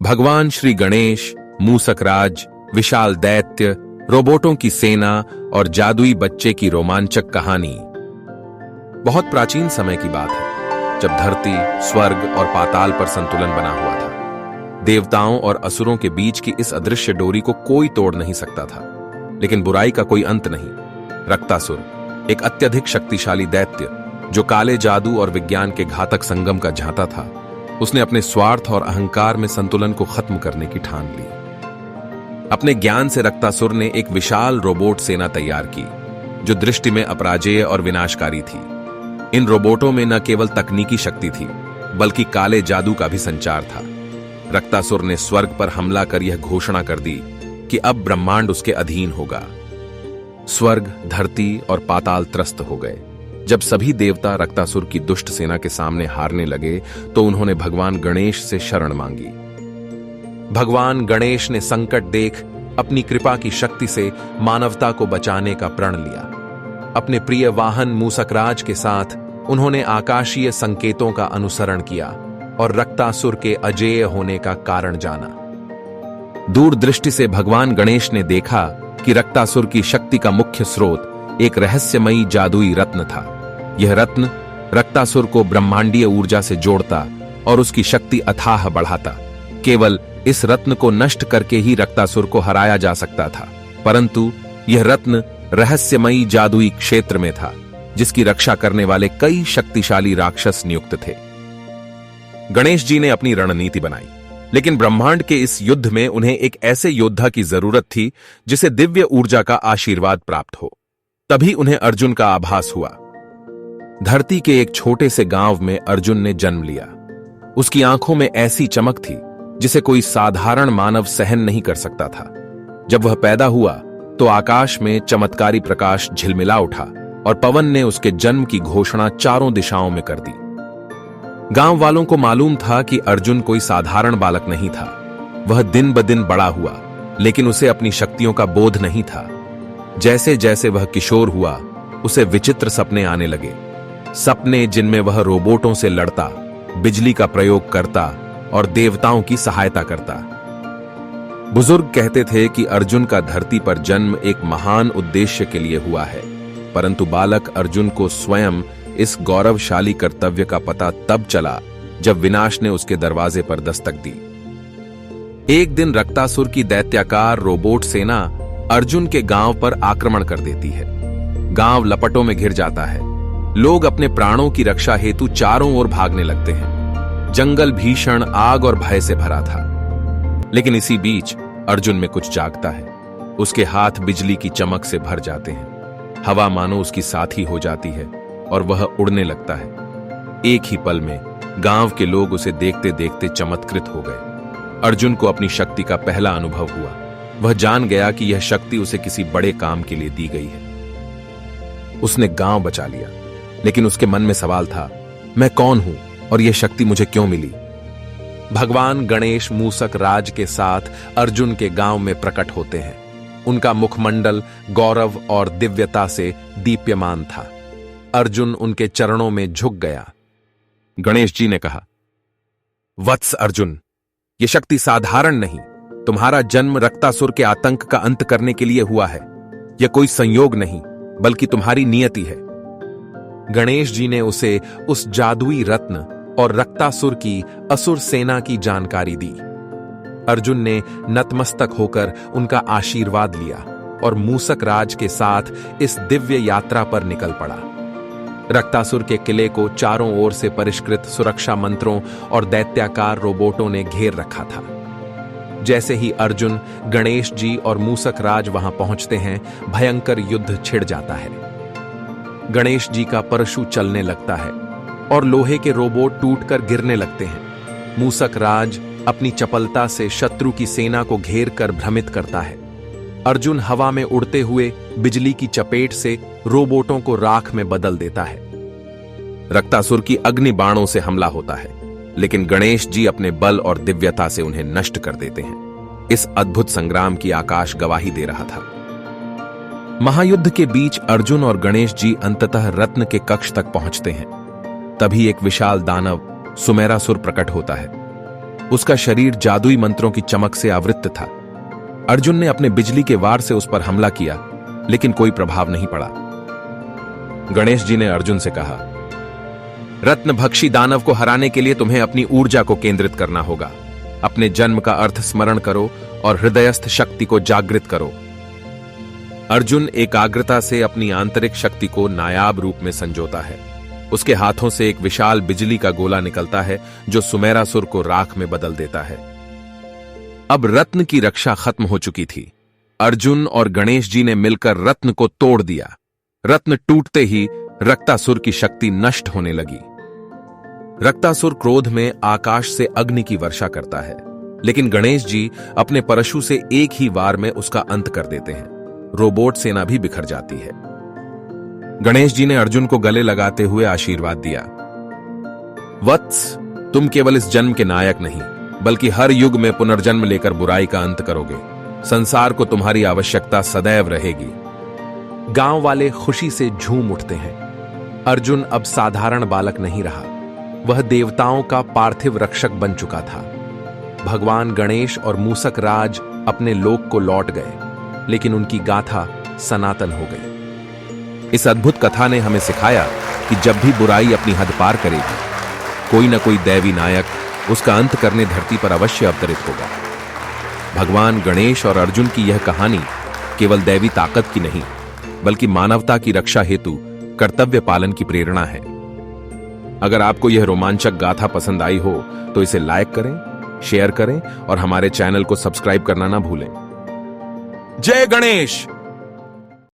भगवान श्री गणेश, मूसक राज, विशाल दैत्य, रोबोटों की सेना और जादुई बच्चे की रोमांचक कहानी। बहुत प्राचीन समय की बात है, जब धरती, स्वर्ग और पाताल पर संतुलन बना हुआ था। देवताओं और असुरों के बीच की इस अदृश्य डोरी को कोई तोड़ नहीं सकता था। लेकिन बुराई का कोई अंत नहीं। रक्तासुर, एक अत्यधिक शक्तिशाली दैत्य जो काले जादू और विज्ञान के घातक संगम का झांता था, उसने अपने स्वार्थ और अहंकार में संतुलन को खत्म करने की ठान ली। अपने ज्ञान से रक्तासुर ने एक विशाल रोबोट सेना तैयार की, जो दृष्टि में अपराजेय और विनाशकारी थी। इन रोबोटों में न केवल तकनीकी शक्ति थी, बल्कि काले जादू का भी संचार था। रक्तासुर ने स्वर्ग पर हमला कर यह घोषणा कर दी कि अब ब्रह्मांड उसके अधीन होगा। स्वर्ग, धरती और पाताल त्रस्त हो गए। जब सभी देवता रक्तासुर की दुष्ट सेना के सामने हारने लगे, तो उन्होंने भगवान गणेश से शरण मांगी। भगवान गणेश ने संकट देख अपनी कृपा की शक्ति से मानवता को बचाने का प्रण लिया। अपने प्रिय वाहन मूसकराज के साथ उन्होंने आकाशीय संकेतों का अनुसरण किया और रक्तासुर के अजेय होने का कारण जाना। दूरदृष्टि से भगवान गणेश ने देखा कि रक्तासुर की शक्ति का मुख्य स्रोत एक रहस्यमयी जादुई रत्न था। यह रत्न रक्तासुर को ब्रह्मांडीय ऊर्जा से जोड़ता और उसकी शक्ति अथाह बढ़ाता। केवल इस रत्न को नष्ट करके ही रक्तासुर को हराया जा सकता था, परंतु यह रत्न रहस्यमयी जादुई क्षेत्र में था, जिसकी रक्षा करने वाले कई शक्तिशाली राक्षस नियुक्त थे। गणेश जी ने अपनी रणनीति बनाई, लेकिन ब्रह्मांड के इस युद्ध में उन्हें एक ऐसे योद्धा की जरूरत थी जिसे दिव्य ऊर्जा का आशीर्वाद प्राप्त हो। तभी उन्हें अर्जुन का आभास हुआ। धरती के एक छोटे से गांव में अर्जुन ने जन्म लिया। उसकी आंखों में ऐसी चमक थी जिसे कोई साधारण मानव सहन नहीं कर सकता था। जब वह पैदा हुआ तो आकाश में चमत्कारी प्रकाश झिलमिला उठा और पवन ने उसके जन्म की घोषणा चारों दिशाओं में कर दी। गांव वालों को मालूम था कि अर्जुन कोई साधारण बालक नहीं था। वह दिन ब दिन बड़ा हुआ, लेकिन उसे अपनी शक्तियों का बोध नहीं था। जैसे जैसे वह किशोर हुआ, उसे विचित्र सपने आने लगे। सपने जिनमें वह रोबोटों से लड़ता, बिजली का प्रयोग करता और देवताओं की सहायता करता। बुजुर्ग कहते थे कि अर्जुन का धरती पर जन्म एक महान उद्देश्य के लिए हुआ है, परंतु बालक अर्जुन को स्वयं इस गौरवशाली कर्तव्य का पता तब चला जब विनाश ने उसके दरवाजे पर दस्तक दी। एक दिन रक्तासुर की दैत्याकार रोबोट सेना अर्जुन के गांव पर आक्रमण कर देती है। गांव लपटों में घिर जाता है। लोग अपने प्राणों की रक्षा हेतु चारों ओर भागने लगते हैं। जंगल भीषण आग और भय से भरा था। लेकिन इसी बीच अर्जुन में कुछ जागता है। उसके हाथ बिजली की चमक से भर जाते हैं। हवा मानो उसकी साथी हो जाती है और वह उड़ने लगता है। एक ही पल में गांव के लोग उसे देखते देखते चमत्कृत हो गए। अर्जुन को अपनी शक्ति का पहला अनुभव हुआ। वह जान गया कि यह शक्ति उसे किसी बड़े काम के लिए दी गई है। उसने गांव बचा लिया, लेकिन उसके मन में सवाल था, मैं कौन हूं और यह शक्ति मुझे क्यों मिली? भगवान गणेश मूसक राज के साथ अर्जुन के गांव में प्रकट होते हैं। उनका मुखमंडल गौरव और दिव्यता से दीप्यमान था। अर्जुन उनके चरणों में झुक गया। गणेश जी ने कहा, वत्स अर्जुन, यह शक्ति साधारण नहीं। तुम्हारा जन्म रक्तासुर के आतंक का अंत करने के लिए हुआ है। यह कोई संयोग नहीं, बल्कि तुम्हारी नियति है। गणेश जी ने उसे उस जादुई रत्न और रक्तासुर की असुर सेना की जानकारी दी। अर्जुन ने नतमस्तक होकर उनका आशीर्वाद लिया और मूसक राज के साथ इस दिव्य यात्रा पर निकल पड़ा। रक्तासुर के किले को चारों ओर से परिष्कृत सुरक्षा मंत्रों और दैत्याकार रोबोटों ने घेर रखा था। जैसे ही अर्जुन, गणेश जी और मूसक राज वहां पहुंचते हैं, भयंकर युद्ध छिड़ जाता है। गणेश जी का परशु चलने लगता है और लोहे के रोबोट टूटकर गिरने लगते हैं। मूसक राज अपनी चपलता से शत्रु की सेना को घेर कर भ्रमित करता है। अर्जुन हवा में उड़ते हुए बिजली की चपेट से रोबोटों को राख में बदल देता है। रक्तासुर की अग्नि बाणों से हमला होता है, लेकिन गणेश जी अपने बल और दिव्यता से उन्हें नष्ट कर देते हैं। इस अद्भुत संग्राम की आकाश गवाही दे रहा था। महायुद्ध के बीच अर्जुन और गणेश जी अंततः रत्न के कक्ष तक पहुंचते हैं। तभी एक विशाल दानव सुमेरासुर प्रकट होता है। उसका शरीर जादुई मंत्रों की चमक से आवृत्त था। अर्जुन ने अपने बिजली के वार से उस पर हमला किया, लेकिन कोई प्रभाव नहीं पड़ा। गणेश जी ने अर्जुन से कहा, रत्नभक्षी दानव को हराने के लिए तुम्हें अपनी ऊर्जा को केंद्रित करना होगा। अपने जन्म का अर्थ स्मरण करो और हृदयस्थ शक्ति को जागृत करो। अर्जुन एकाग्रता से अपनी आंतरिक शक्ति को नायाब रूप में संजोता है। उसके हाथों से एक विशाल बिजली का गोला निकलता है जो सुमेरासुर को राख में बदल देता है। अब रत्न की रक्षा खत्म हो चुकी थी। अर्जुन और गणेश जी ने मिलकर रत्न को तोड़ दिया। रत्न टूटते ही रक्तासुर की शक्ति नष्ट होने लगी। रक्तासुर क्रोध में आकाश से अग्नि की वर्षा करता है, लेकिन गणेश जी अपने परशु से एक ही वार में उसका अंत कर देते हैं। रोबोट सेना भी बिखर जाती है। गणेश जी ने अर्जुन को गले लगाते हुए आशीर्वाद दिया, वत्स, तुम केवल इस जन्म के नायक नहीं, बल्कि हर युग में पुनर्जन्म लेकर बुराई का अंत करोगे। संसार को तुम्हारी आवश्यकता सदैव रहेगी। गांव वाले खुशी से झूम उठते हैं। अर्जुन अब साधारण बालक नहीं रहा, वह देवताओं का पार्थिव रक्षक बन चुका था। भगवान गणेश और मूसक राज अपने लोक को लौट गए, लेकिन उनकी गाथा सनातन हो गई। इस अद्भुत कथा ने हमें सिखाया कि जब भी बुराई अपनी हद पार करेगी, कोई न कोई दैवी नायक उसका अंत करने धरती पर अवश्य अवतरित होगा। भगवान गणेश और अर्जुन की यह कहानी केवल दैवी ताकत की नहीं, बल्कि मानवता की रक्षा हेतु कर्तव्य पालन की प्रेरणा है। अगर आपको यह रोमांचक गाथा पसंद आई हो तो इसे लाइक करें, शेयर करें और हमारे चैनल को सब्सक्राइब करना ना भूलें। जय गणेश।